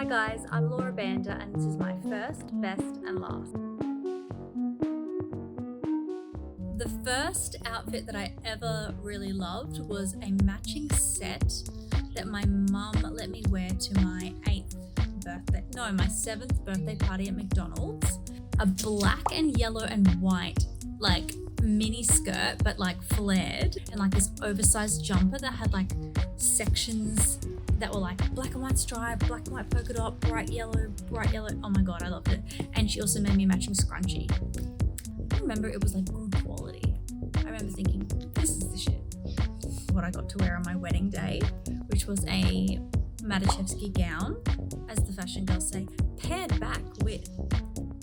Hi guys, I'm Laura Banda and this is my first, best and last. The first outfit that I ever really loved was a matching set that my mum let me wear to my my 7th birthday party at McDonald's. A black and yellow and white like mini skirt but like flared, and like this oversized jumper that had like sections that were like black and white stripe, black and white polka dot, bright yellow. Oh my god, I loved it. And she also made me a matching scrunchie. I remember it was like good quality. I remember thinking, this is the shit. What I got to wear on my wedding day, which was a Matuszewski gown, as the fashion girls say, paired back with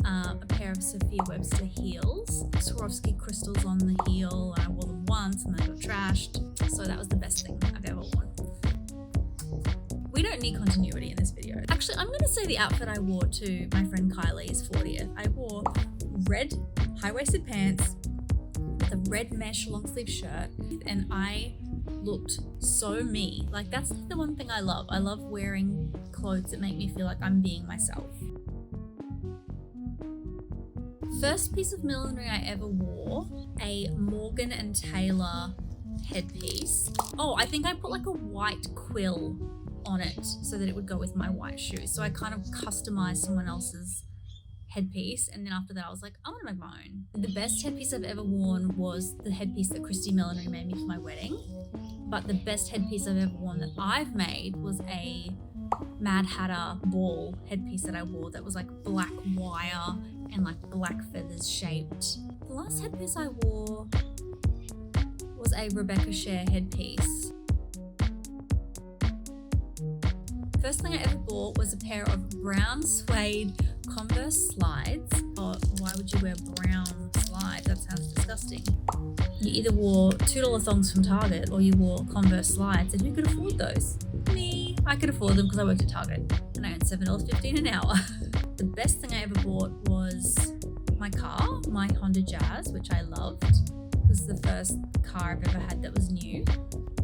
a pair of Sophia Webster heels, Swarovski crystals on the heel, and I wore them once and then got trashed. So that was the best thing I've ever worn. We don't need continuity in this video. Actually, I'm going to say the outfit I wore to my friend Kylie's 40th. I wore red high-waisted pants with a red mesh long sleeve shirt, and I looked so me. Like, that's the one thing I love. I love wearing clothes that make me feel like I'm being myself. First piece of millinery I ever wore, a Morgan and Taylor headpiece. Oh, I think I put like a white quill on it so that it would go with my white shoes. So I kind of customized someone else's headpiece, and then after that I was like, I want to make my own. The best headpiece I've ever worn was the headpiece that Christy Millinery made me for my wedding, but the best headpiece I've ever worn that I've made was a Mad Hatter ball headpiece that I wore that was like black wire and like black feathers shaped. The last headpiece I wore was a Rebecca Share headpiece. First thing I ever bought was a pair of brown suede Converse slides. Oh, why would you wear brown slides? That sounds disgusting. You either wore $2 thongs from Target or you wore Converse slides, and who could afford those? Me. I could afford them because I worked at Target and I earned $7.15 an hour. The best thing I ever bought was my car, my Honda Jazz, which I loved. It was the first car I've ever had that was new.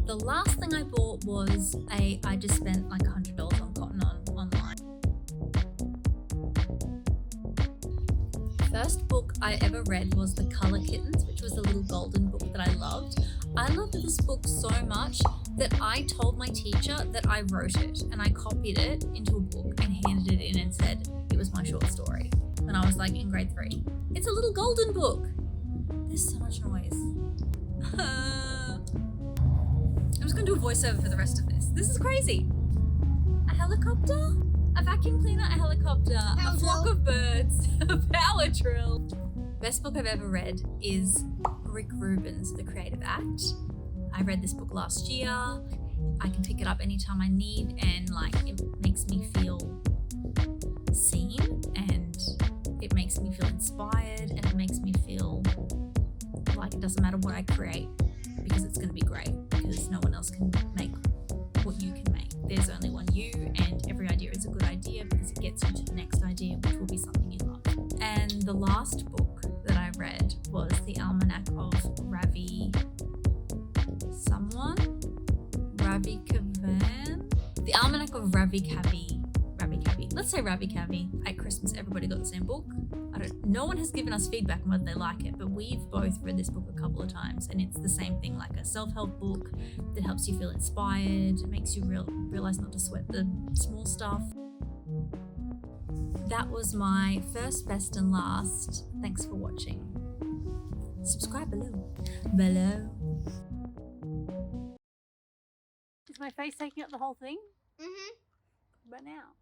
The last thing I bought was I just spent like $100 on cotton online. First book I ever read was The Color Kittens, which was a little golden book that I loved. I loved this book so much that I told my teacher that I wrote it, and I copied it into a book and handed it in and said it was my short story. And I was like in grade 3. It's a little golden book. There's so much noise. I'm just going to do a voiceover for the rest of this. This is crazy. A helicopter? A vacuum cleaner? A helicopter? A flock of birds? A power drill? Best book I've ever read is Rick Rubin's The Creative Act. I read this book last year. I can pick it up anytime I need, and like it makes me feel seen, and it makes me feel inspired, and it makes me feel like it doesn't matter what I create because it's going to be great, because no one else can make what you can make. There's only one you, and every idea is a good idea because it gets you to the next idea, which will be something you love. And the last book that I read was The Almanac of Ravi Kavan? The Almanac of Ravi Kavi. Let's say Ravi Kavi. At Christmas, everybody got the same book. No one has given us feedback on whether they like it, but we've both read this book a couple of times, and it's the same thing, like a self-help book that helps you feel inspired, makes you realize not to sweat the small stuff. That was my first, best and last. Thanks for watching. Subscribe below. Is my face taking up the whole thing? Mm-hmm. But now.